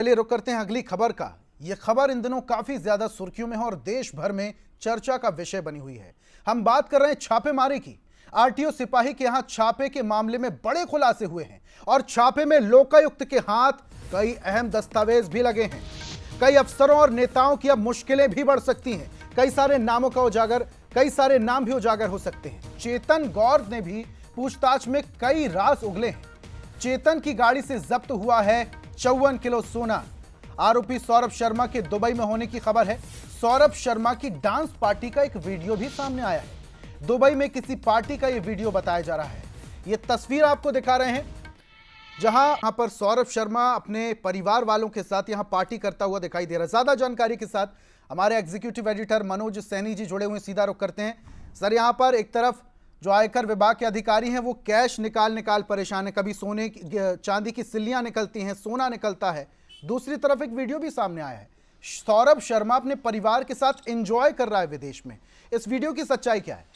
चलिए रुक करते हैं अगली खबर का। यह खबर इन दिनों काफी ज्यादा सुर्खियों में है और देश भर में चर्चा का विषय बनी हुई है। हम बात कर रहे हैं छापेमारी की। आरटीओ सिपाही के यहां छापे के मामले में बड़े खुलासे हुए हैं और छापे में लोकायुक्त के हाथ कई अहम दस्तावेज भी लगे हैं। कई अफसरों और नेताओं की अब मुश्किलें भी बढ़ सकती हैं। कई सारे नाम भी उजागर हो सकते हैं। चेतन गौर ने भी पूछताछ में कई राज उगले हैं। चेतन की गाड़ी से जब्त हुआ है 54 किलो सोना। आरोपी सौरभ शर्मा के दुबई में होने की खबर है। सौरभ शर्मा की डांस पार्टी का एक वीडियो भी सामने आया है। दुबई में किसी पार्टी का यह वीडियो बताया जा रहा है। यह तस्वीर आपको दिखा रहे हैं जहां पर सौरभ शर्मा अपने परिवार वालों के साथ यहां पार्टी करता हुआ दिखाई दे रहा है। ज्यादा जानकारी के साथ हमारे एग्जीक्यूटिव एडिटर मनोज सैनी जी जुड़े हुए, सीधा रुख करते हैं। सर, यहां पर एक तरफ जो आयकर विभाग के अधिकारी हैं वो कैश निकाल परेशान है। कभी सोने चांदी की सिल्लियां निकलती हैं, सोना निकलता है। दूसरी तरफ एक वीडियो भी सामने आया है, सौरभ शर्मा अपने परिवार के साथ एंजॉय कर रहा है विदेश में। इस वीडियो की सच्चाई क्या है?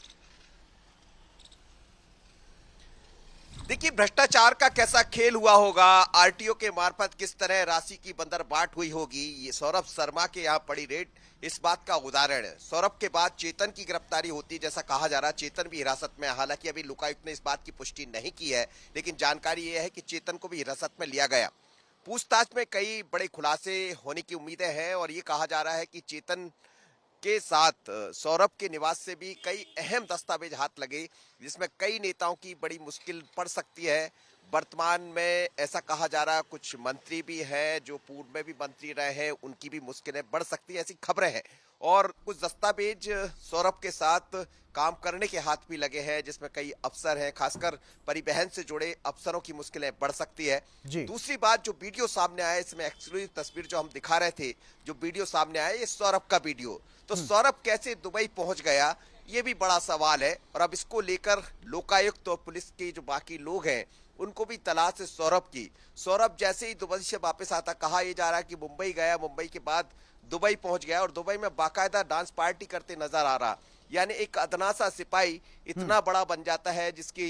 देखिए, भ्रष्टाचार का कैसा खेल हुआ होगा, आरटीओ के मार्फत किस तरह राशि की बंदरबाट हुई होगी, ये सौरभ शर्मा के यहाँ पड़ी रेड इस बात का उदाहरण है। सौरभ के बाद चेतन की गिरफ्तारी होती जैसा कहा जा रहा। चेतन भी हिरासत में, हालांकि अभी लोकायुक्त ने इस बात की पुष्टि नहीं की है, लेकिन जानकारी यह है कि चेतन को भी हिरासत में लिया गया। पूछताछ में कई बड़े खुलासे होने की उम्मीदें हैं और ये कहा जा रहा है कि चेतन के साथ सौरभ के निवास से भी कई अहम दस्तावेज हाथ लगे, जिसमें कई नेताओं की बड़ी मुश्किल पड़ सकती है। वर्तमान में ऐसा कहा जा रहा है कुछ मंत्री भी हैं जो पूर्व में भी मंत्री रहे हैं, उनकी भी मुश्किलें बढ़ सकती है, ऐसी खबरें हैं। और कुछ दस्तावेज सौरभ के साथ काम करने के हाथ भी लगे हैं, जिसमें कई अफसर हैं, खासकर परिवहन से जुड़े अफसरों की मुश्किलें बढ़ सकती है। दूसरी बात, जो वीडियो सामने आया, इसमें एक्सक्लूसिव तस्वीर जो हम दिखा रहे थे, जो वीडियो सामने आया, ये सौरभ का वीडियो। तो सौरभ कैसे दुबई पहुंच गया, ये भी बड़ा सवाल है। और अब इसको लेकर लोकायुक्त और पुलिस के जो बाकी लोग हैं उनको भी तलाश है सौरभ की। सौरभ जैसे ही दुबई से वापस आता, कहा यह जा रहा है कि मुंबई गया, मुंबई के बाद दुबई पहुंच गया और दुबई में बाकायदा डांस पार्टी करते नजर आ रहा। यानी एक अदना सा सिपाही इतना बड़ा बन जाता है जिसकी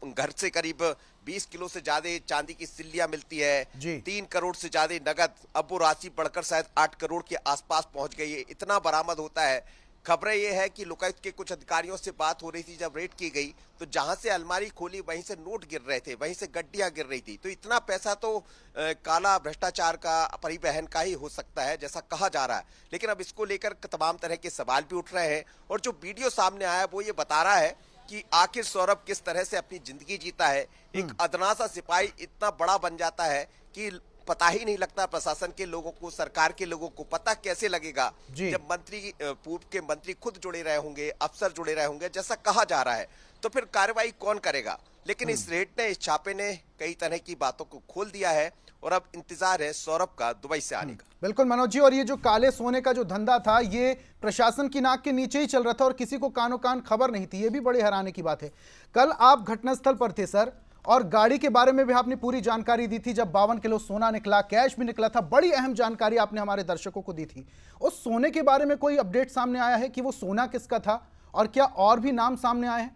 घर से करीब 20 किलो से ज्यादा चांदी की सिल्लियां मिलती है, 3 करोड़ से ज्यादा नगद। अब वो राशि बढ़कर शायद 8 करोड़ के आसपास पहुंच गई है, इतना बरामद होता है। खबरें ये है कि लोकायुक्त के कुछ अधिकारियों से बात हो रही थी, जब रेड की गई तो जहां से अलमारी खोली वहीं से नोट गिर रहे थे, वहीं से गड्डियां गिर रही थी। तो इतना पैसा तो काला भ्रष्टाचार का, परिवहन का ही हो सकता है जैसा कहा जा रहा है। लेकिन अब इसको लेकर तमाम तरह के सवाल भी उठ रहे हैं और जो वीडियो सामने आया वो ये बता रहा है कि आखिर सौरभ किस तरह से अपनी जिंदगी जीता है। एक अदना सा सिपाही इतना बड़ा बन जाता है कि पता ही नहीं लगता प्रशासन के लोगों को, सरकार के लोगों को पता कैसे लगेगा जब मंत्री, पूर्व के मंत्री खुद जुड़े रहे होंगे, अफसर जुड़े रहे होंगे जैसा कहा जा रहा है, तो फिर कार्रवाई कौन करेगा। लेकिन इस रेड ने, इस छापे ने कई तरह की बातों को खोल दिया है और अब इंतजार है सौरभ का दुबई से आने का। बिल्कुल मनोज जी, और ये जो काले सोने का जो धंधा था ये प्रशासन की नाक के नीचे ही चल रहा था और किसी को कानो कान खबर नहीं थी। ये भी बड़े हैरानी की बात है। कल आप घटनास्थल पर थे सर, और गाड़ी के बारे में भी आपने पूरी जानकारी दी थी। जब 52 किलो सोना निकला, कैश भी निकला था, बड़ी अहम जानकारी आपने हमारे दर्शकों को दी थी। उस सोने के बारे में कोई अपडेट सामने आया है कि वो सोना किसका था और क्या और भी नाम सामने आए हैं?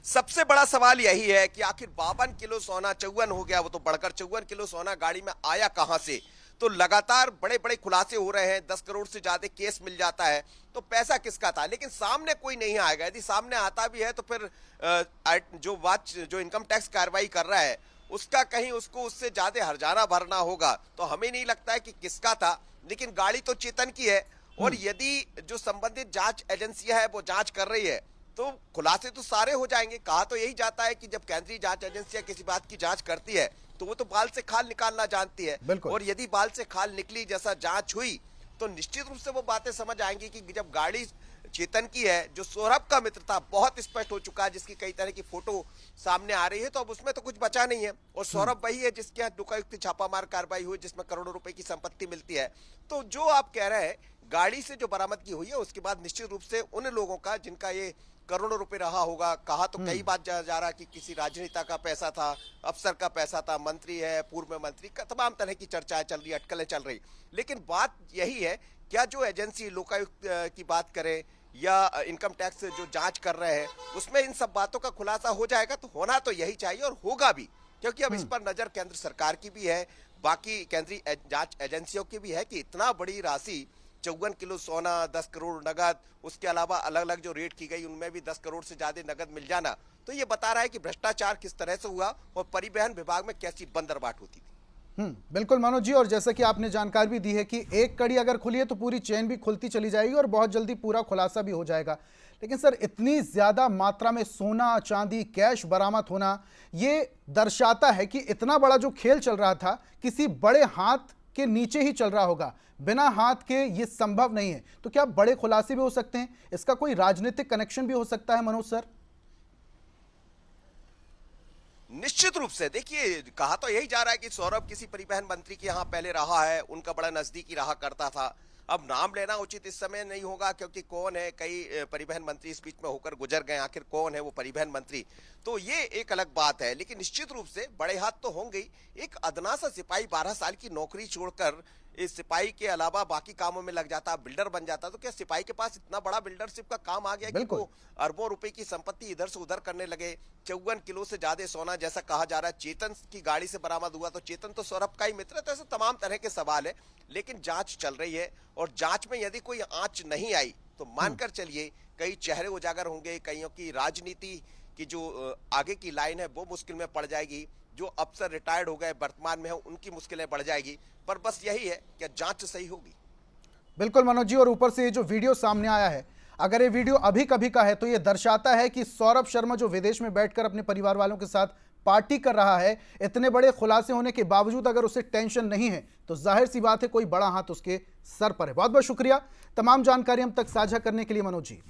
सबसे बड़ा सवाल यही है कि आखिर 52 किलो सोना 54 हो गया, वो तो बढ़कर 54 किलो सोना गाड़ी में आया कहां से। तो लगातार बड़े बड़े खुलासे हो रहे हैं, 10 करोड़ से ज्यादा केस मिल जाता है, तो पैसा किसका था। लेकिन सामने कोई नहीं आएगा। यदि सामने आता भी है तो फिर जो इनकम टैक्स कार्रवाई कर रहा है उसका कहीं उसको उससे ज्यादा हर्जाना भरना होगा। तो हमें नहीं लगता है कि किसका था, लेकिन गाड़ी तो चेतन की है। और यदि जो संबंधित जांच एजेंसियां है वो जांच कर रही है तो खुलासे तो सारे हो जाएंगे। कहा तो यही जाता है कि जब केंद्रीय जांच एजेंसियां किसी बात की जांच करती है तो वो तो बाल से खाल निकालना जानती है। और यदि बाल से खाल निकली जैसा जांच हुई तो निश्चित रूप से वो बातें समझ आएंगी कि जब गाड़ी चेतन की है, जो सौरभ का मित्र था, बहुत स्पष्ट हो चुका है, जिसकी कई तरह की फोटो सामने आ रही है, तो अब उसमें तो कुछ बचा नहीं है। और सौरभ वही है जिसके यहाँ लोकायुक्त छापामार कार्रवाई हुई, जिसमें करोड़ों रुपए की संपत्ति मिलती है। तो जो आप कह रहे हैं गाड़ी से जो बरामदगी हुई है उसके बाद निश्चित रूप से उन लोगों का जिनका ये करोड़ों रुपए रहा होगा, कहा तो कई बात जा रहा कि किसी राजनेता का पैसा था, अफसर का पैसा था, मंत्री है, पूर्व में मंत्री का, तमाम तरह की चर्चाएं चल रही, अटकलें चल रही। लेकिन बात यही है, क्या जो एजेंसी लोकायुक्त की बात करें या इनकम टैक्स जो जांच कर रहे हैं उसमें इन सब बातों का खुलासा हो जाएगा, तो होना तो यही चाहिए और होगा भी। क्योंकि अब इस पर नजर केंद्र सरकार की भी है, बाकी केंद्रीय जांच एजेंसियों की भी है कि इतना बड़ी राशि 54 किलो सोना, 10 करोड़ नगद, उसके अलावा अलग अलग जो रेट की गई उनमें भी 10 करोड़ से ज्यादा नगद मिल जाना, तो ये बता रहा है कि भ्रष्टाचार किस तरह से हुआ और परिवहन विभाग में कैसी बंदरबाट होती थी। बिल्कुल मनोज जी, और जैसे कि आपने जानकारी भी दी है कि एक कड़ी अगर खुली है तो पूरी चेन भी खुलती चली जाएगी और बहुत जल्दी पूरा खुलासा भी हो जाएगा। लेकिन सर, इतनी ज्यादा मात्रा में सोना, चांदी, कैश बरामद होना, ये दर्शाता है कि इतना बड़ा जो खेल चल रहा था किसी बड़े हाथ के नीचे ही चल रहा होगा, बिना हाथ के ये संभव नहीं है। तो क्या बड़े खुलासे भी हो सकते हैं? इसका कोई राजनीतिक कनेक्शन भी हो सकता है मनोज सर? निश्चित रूप से देखिए, कहा तो यही जा रहा है कि सौरभ किसी परिवहन मंत्री के यहाँ पहले रहा है, उनका बड़ा नजदीकी रहा करता था। अब नाम लेना उचित इस समय नहीं होगा, क्योंकि कौन है, कई परिवहन मंत्री इस बीच में होकर गुजर गए, आखिर कौन है वो परिवहन मंत्री, तो ये एक अलग बात है। लेकिन निश्चित रूप से बड़े हाथ तो होंगे ही। एक अदना सा सिपाही 12 साल की नौकरी छोड़कर इस सिपाही के अलावा बाकी कामों में लग जाता, बिल्डर बन जाता, तो क्या सिपाही के पास इतना बड़ा बिल्डरशिप का काम आ गया कि वो अरबों रुपए की संपत्ति इधर से उधर करने लगे? 54 किलो से ज्यादा सोना जैसा कहा जा रहा है, चेतन की गाड़ी से बरामद हुआ, तो चेतन तो सौरभ का ही मित्र है। तो ऐसे तमाम तरह के सवाल है, लेकिन जांच चल रही है और जांच में यदि कोई आंच नहीं आई तो मानकर चलिए कई चेहरे उजागर होंगे, कईयों की राजनीति की जो आगे की लाइन है वो मुश्किल में पड़ जाएगी, जो अफसर रिटायर्ड हो गए वर्तमान में हो उनकी मुश्किलें बढ़ जाएगी। पर बस यही है कि जांच सही होगी। बिल्कुल मनोज जी, और ऊपर से ये जो वीडियो सामने आया है, अगर ये वीडियो अभी कभी का है तो ये दर्शाता है कि सौरभ शर्मा जो विदेश में बैठकर अपने परिवार वालों के साथ पार्टी कर रहा है, इतने बड़े खुलासे होने के बावजूद अगर उसे टेंशन नहीं है तो जाहिर सी बात है कोई बड़ा हाथ उसके सर पर है। बहुत बहुत शुक्रिया तमाम जानकारी हम तक साझा करने के लिए मनोज जी।